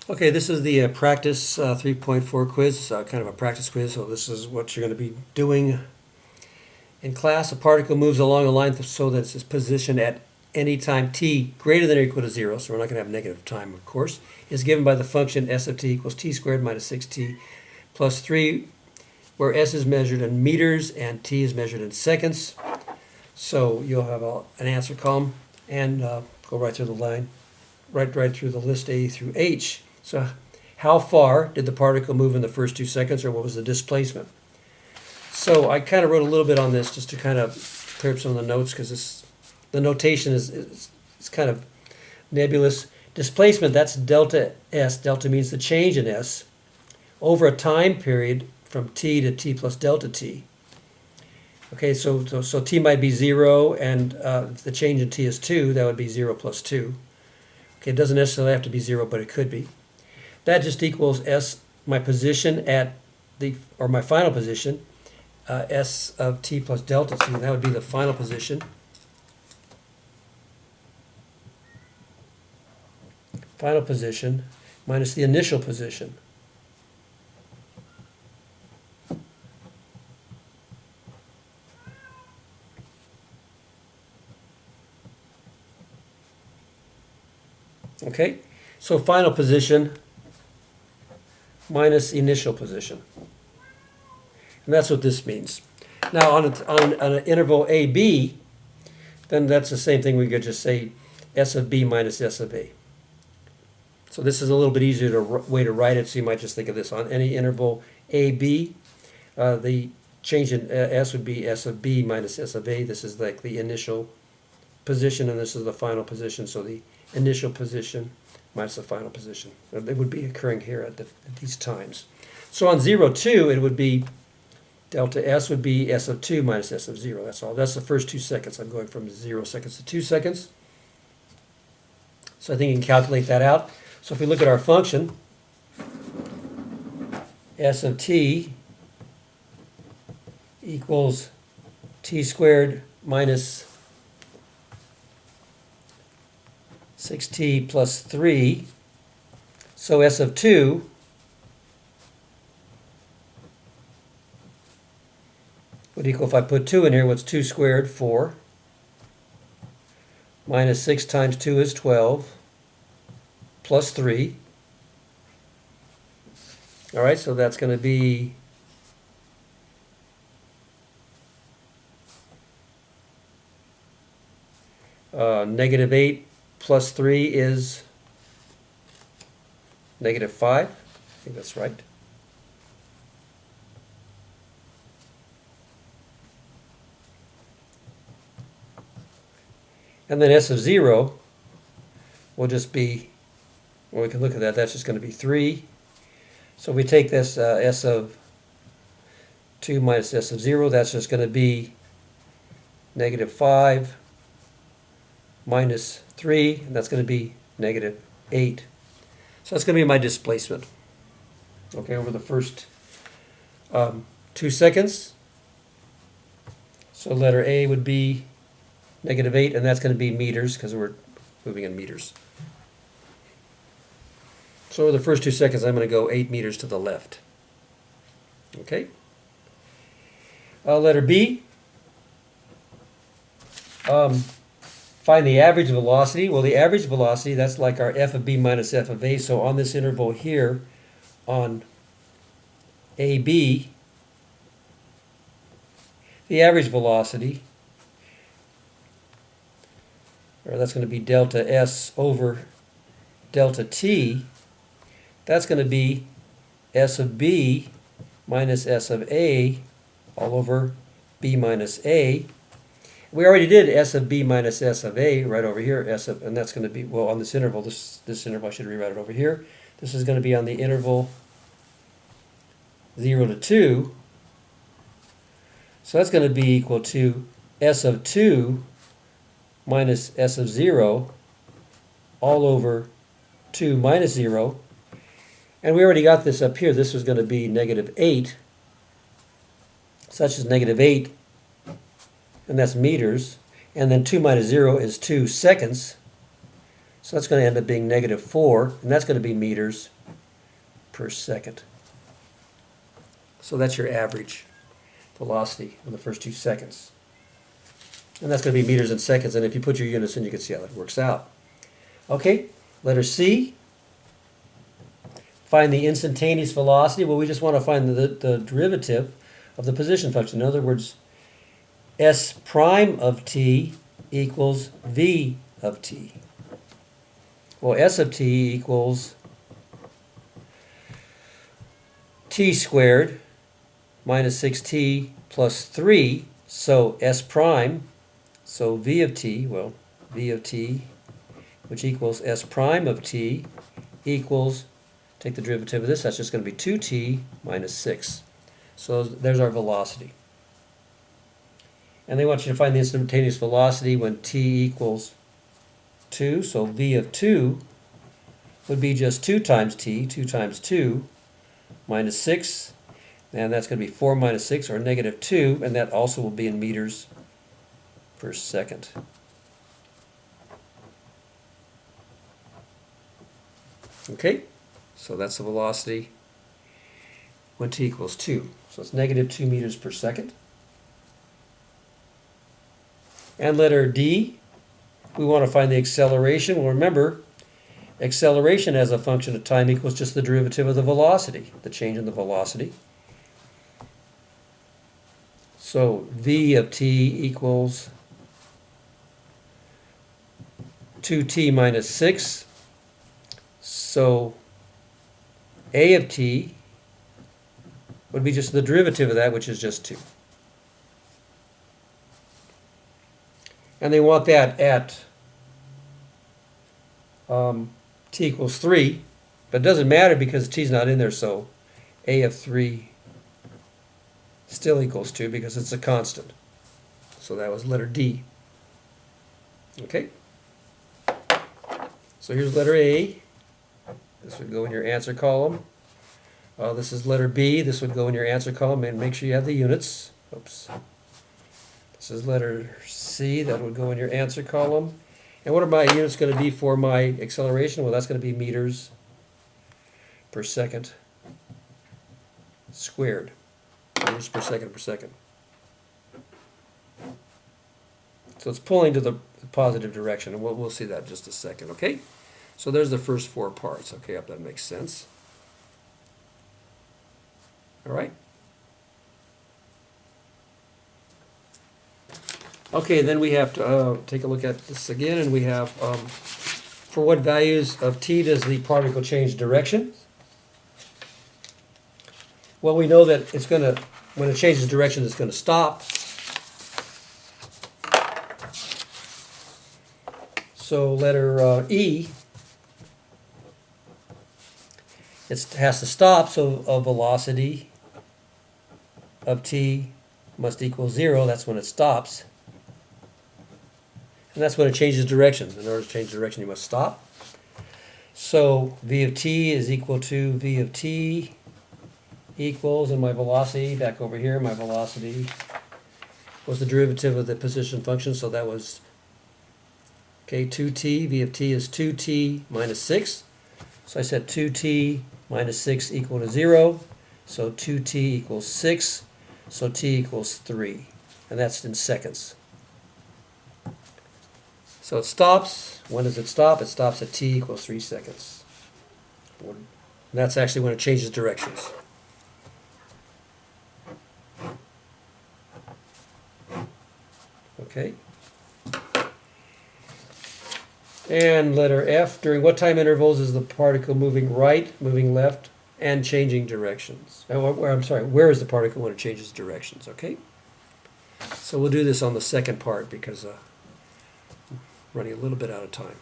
Okay, this is the practice 3.4 quiz, kind of a practice quiz, so this is what you're going to be doing in class. A particle moves along a line so that its position at any time t greater than or equal to 0, so we're not going to have negative time, of course, is given by the function s of t equals t squared minus 6t plus 3, where s is measured in meters and t is measured in seconds. So you'll have an answer column and go right through the line, right through the list A through H. So how far did the particle move in the first 2 seconds, or what was the displacement? So I kind of wrote a little bit on this just to kind of clear up some of the notes, because the notation is kind of nebulous. Displacement, that's delta S. Delta means the change in S over a time period from t to t plus delta t. Okay, so t might be 0, and if the change in t is 2, that would be 0 plus 2. Okay, it doesn't necessarily have to be 0, but it could be. That just equals S, my position at or my final position, S of t plus delta t. That would be the final position. Final position minus the initial position. Okay, so final position minus initial position. And that's what this means. Now on an interval AB, then that's the same thing. We could just say S of B minus S of A. So this is a little bit easier way to write it, so you might just think of this on any interval AB. The change in S would be S of B minus S of A. This is like the initial position, and this is the final position. So the initial position minus the final position. It would be occurring here at these times. So on 0, 2, it would be delta S would be S of 2 minus S of 0. That's all. That's the first 2 seconds. I'm going from 0 seconds to 2 seconds. So I think you can calculate that out. So if we look at our function, S of t equals t squared minus 6t plus 3. So S of 2 would equal, if I put 2 in here, what's 2 squared? 4. Minus 6 times 2 is 12. Plus 3. All right, so that's going to be negative 8 plus 3 is negative 5. I think that's right. And then S of 0 will just be, well, we can look at that. That's just going to be 3. So we take this S of 2 minus S of 0. That's just going to be negative 5 minus 3. And that's going to be negative 8. So that's going to be my displacement. Okay, over the first 2 seconds. So letter A would be negative 8, and that's going to be meters because we're moving in meters. So over the first 2 seconds, I'm going to go 8 meters to the left. Okay. Letter B. Find the average velocity. Well, the average velocity, that's like our f of b minus f of a. So on this interval here, on AB, the average velocity, or that's going to be delta S over delta T, that's going to be S of B minus S of A all over B minus A. We already did S of B minus S of A right over here, and that's going to be, well, on this interval, this interval, I should rewrite it over here. This is going to be on the interval 0 to 2. So that's going to be equal to S of 2 minus S of 0 all over 2 minus 0. And we already got this up here. This was going to be negative 8. Such as negative 8, and that's meters. And then 2 minus 0 is 2 seconds. So that's going to end up being -4, and that's going to be meters per second. So that's your average velocity in the first 2 seconds. And that's going to be meters in seconds, and if you put your units in, you can see how that works out. Okay, letter C. Find the instantaneous velocity. Well, we just want to find the derivative of the position function. In other words, S prime of t equals V of t. Well, S of t equals t squared minus 6t plus 3. So S prime, so V of t, well, V of t, which equals S prime of t equals, take the derivative of this, that's just going to be 2t minus 6. So there's our velocity. And they want you to find the instantaneous velocity when t equals 2. So V of 2 would be just 2 times t, 2 times 2, minus 6. And that's going to be 4 minus 6, or -2, and that also will be in meters per second. Okay, so that's the velocity when t equals 2. So it's -2 meters per second. And letter D, we want to find the acceleration. Well, remember, acceleration as a function of time equals just the derivative of the velocity, the change in the velocity. So V of t equals 2t minus 6. So A of t would be just the derivative of that, which is just 2. And they want that at t equals 3, but it doesn't matter because t's not in there, so A of 3 still equals 2 because it's a constant. So that was letter D. Okay? So here's letter A. This would go in your answer column. This is letter B. This would go in your answer column, and make sure you have the units. Oops. This is letter C. That would go in your answer column. And what are my units going to be for my acceleration? Well, that's going to be meters per second squared. Meters per second. So it's pulling to the positive direction, and we'll see that in just a second, okay? So there's the first 4 parts. Okay, I hope that makes sense. All right. Okay, then we have to take a look at this again, and we have for what values of t does the particle change direction? Well, we know that it's going to, when it changes direction, it's going to stop. So letter E, it has to stop, so a velocity of t must equal 0. That's when it stops. And that's when it changes direction. In order to change direction, you must stop. So V of t is equal to V of t equals, and my velocity, back over here, my velocity was the derivative of the position function, so that was, okay, 2t. V of t is 2t minus 6. So I said 2t minus 6 equal to 0. So 2t equals 6. So t equals 3. And that's in seconds. So it stops. When does it stop? It stops at t equals 3 seconds. And that's actually when it changes directions. Okay. And letter F, during what time intervals is the particle moving right, moving left, and changing directions? I'm sorry, where is the particle when it changes directions, okay? So we'll do this on the second part because I'm running a little bit out of time.